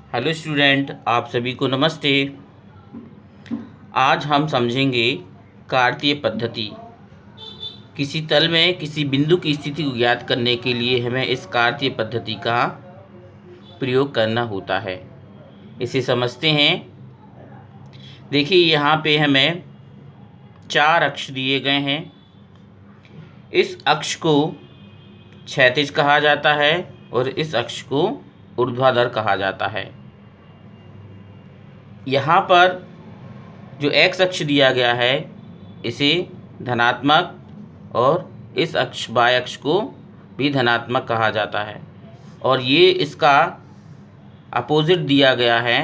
Hello student, आप सभी को नमस्ते। आज हम समझेंगे कार्तीय पद्धति। किसी तल में किसी बिंदु की स्थिति को ज्ञात करने के लिए हमें इस कार्तीय पद्धति का प्रयोग करना होता है। इसे समझते हैं। देखिए, यहाँ पे हमें 4 अक्ष दिए गए हैं। इस अक्ष को क्षैतिज कहा जाता है और इस अक्ष को ऊर्ध्वाधर कहा जाता है। यहाँ पर जो x अक्ष दिया गया है इसे धनात्मक और इस अक्ष y अक्ष को भी धनात्मक कहा जाता है, और ये इसका अपोजिट दिया गया है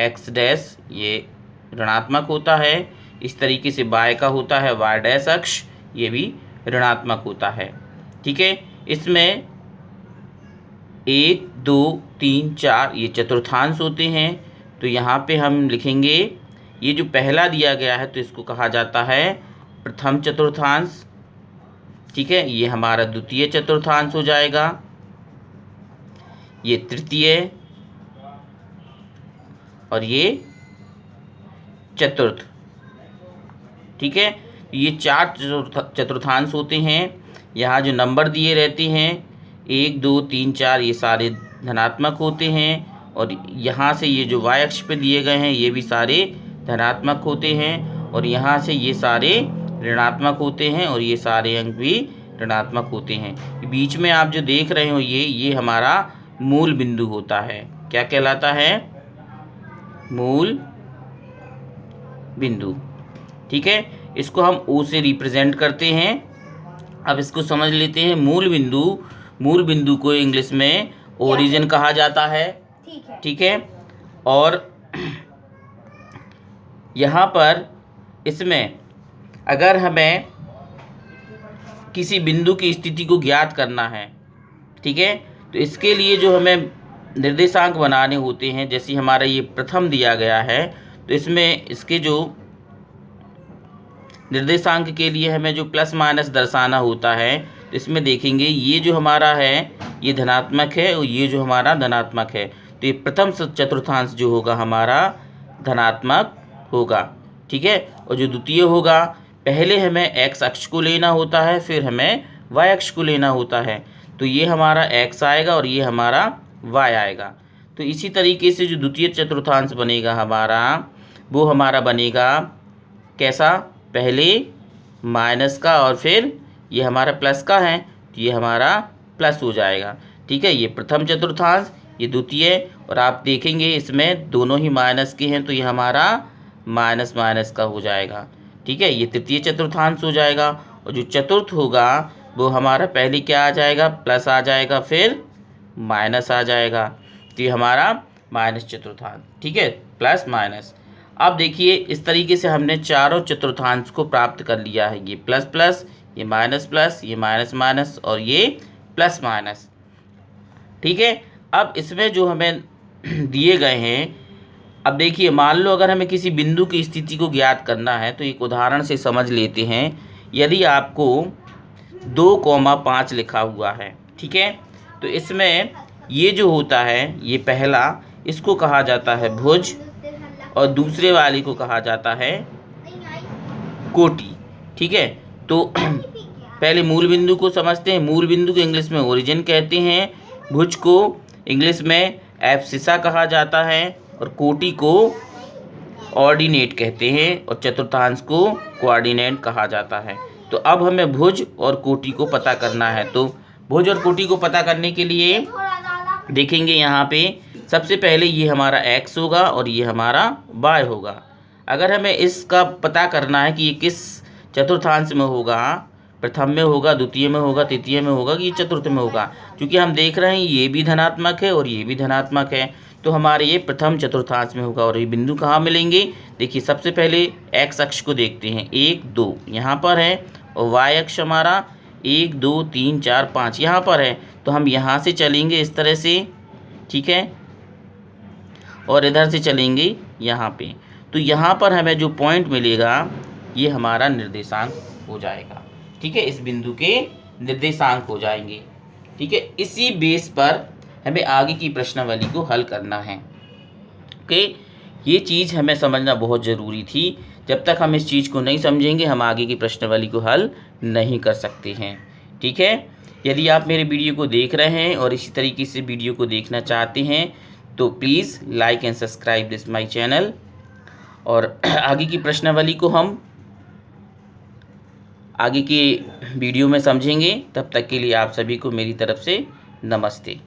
x डैश, ये ऋणात्मक होता है। इस तरीके से y का होता है y डैश अक्ष, ये भी ऋणात्मक होता है। ठीक है, इसमें 1 2 3 4 ये चतुर्थांश होते हैं। तो यहाँ पे हम लिखेंगे, ये जो पहला दिया गया है तो इसको कहा जाता है प्रथम चतुर्थांश। ठीक है, ये हमारा द्वितीय चतुर्थांश हो जाएगा, ये तृतीय और ये चतुर्थ। ठीक है, ये 4 चतुर्थांश होते हैं। यहाँ जो नंबर दिए रहते हैं 1 2 3 4 ये सारे धनात्मक होते हैं, और यहाँ से ये जो y अक्ष पे दिए गए हैं ये भी सारे धनात्मक होते हैं, और यहाँ से ये सारे ऋणात्मक होते हैं, और ये सारे अंक भी ऋणात्मक होते हैं। बीच में आप जो देख रहे हो ये हमारा मूल बिंदु होता है। क्या कहलाता है? मूल बिंदु। ठीक है, इसको हम O से रिप्रेजेंट करते हैं। अब इसको समझ लेते हैं। मूल बिंदु को इंग्लिश में ओरिजिन कहा जाता है। ठीक है, और यहाँ पर इसमें अगर हमें किसी बिंदु की स्थिति को ज्ञात करना है, ठीक है, तो इसके लिए जो हमें निर्देशांक बनाने होते हैं, जैसे हमारा ये प्रथम दिया गया है, तो इसमें इसके जो निर्देशांक के लिए हमें जो प्लस माइनस दर्शाना होता है, तो इसमें देखेंगे ये जो हमारा है ये धनात्मक है और ये जो हमारा धनात्मक है, तो ये प्रथम चतुर्थांश जो होगा हमारा धनात्मक होगा। ठीक है, और जो द्वितीय होगा, पहले हमें x अक्ष को लेना होता है, फिर हमें y अक्ष को लेना होता है, तो ये हमारा x आएगा और ये हमारा y आएगा। तो इसी तरीके से जो द्वितीय चतुर्थांश बनेगा हमारा, वो हमारा बनेगा कैसा? पहले माइनस का और फिर ये हमारा प्लस का है, तो ये हमारा प्लस हो जाएगा। ठीक है, ये प्रथम चतुर्थांश, ये द्वितीय, और आप देखेंगे इसमें दोनों ही माइनस के हैं, तो ये हमारा माइनस माइनस का हो जाएगा। ठीक है, ये तृतीय चतुर्थांश हो जाएगा, और जो चतुर्थ होगा वो हमारा पहले क्या आ जाएगा? प्लस आ जाएगा, फिर माइनस आ जाएगा, तो ये हमारा माइनस चतुर्थांश। ठीक है, प्लस माइनस। अब देखिए, इस तरीके से हमने चारों चतुर्थांश को प्राप्त कर लिया है। ये प्लस प्लस, ये माइनस प्लस, ये माइनस माइनस और ये प्लस माइनस। ठीक है, अब इसमें जो हमें दिए गए हैं, अब देखिए, मान लो अगर हमें किसी बिंदु की स्थिति को ज्ञात करना है, तो एक उदाहरण से समझ लेते हैं। यदि आपको 2,5 लिखा हुआ है, ठीक है, तो इसमें ये जो होता है, ये पहला, इसको कहा जाता है भुज, और दूसरे वाले को कहा जाता है कोटि। ठीक है, तो पहले मूल बिंदु को समझते हैं। मूल बिंदु को इंग्लिश में ओरिजिन कहते हैं, भुज को इंग्लिश में एब्सिसा कहा जाता है, और कोटि को ऑर्डिनेट कहते हैं, और चतुर्थांश को कोऑर्डिनेट कहा जाता है। तो अब हमें भुज और कोटि को पता करना है। तो भुज और कोटि को पता करने के लिए देखेंगे, यहाँ पे सबसे पहले ये हमारा x होगा और ये हमारा y होगा। अगर हमें इसका पता करना है कि ये किस चतुर्थांश में होगा, प्रथम में होगा, द्वितीय में होगा, तृतीय में होगा कि ये चतुर्थ में होगा, क्योंकि हम देख रहे हैं ये भी धनात्मक है और ये भी धनात्मक है, तो हमारे ये प्रथम चतुर्थांश में होगा। और ये बिंदु कहाँ मिलेंगे? देखिए, सबसे पहले x अक्ष को देखते हैं, 1 2 यहाँ पर है, और y अक्ष हमारा 1 2 3 4 5 यहाँ पर है, तो हम यहाँ से चलेंगे इस तरह से। ठीक है, और इधर से चलेंगे यहाँ पे, तो यहाँ पर हमें जो पॉइंट मिलेगा ये हमारा निर्देशांक हो जाएगा। ठीक है, इस बिंदु के निर्देशांक हो जाएंगे। ठीक है, इसी बेस पर हमें आगे की प्रश्नावली को हल करना है। ओके, ये चीज़ हमें समझना बहुत ज़रूरी थी। जब तक हम इस चीज़ को नहीं समझेंगे हम आगे की प्रश्नावली को हल नहीं कर सकते हैं। ठीक है, यदि आप मेरे वीडियो को देख रहे हैं और इसी तरीके से वीडियो को देखना चाहते हैं तो please like and subscribe this my channel. और आगे की प्रश्नावली को हम आगे के वीडियो में समझेंगे। तब तक के लिए आप सभी को मेरी तरफ से नमस्ते।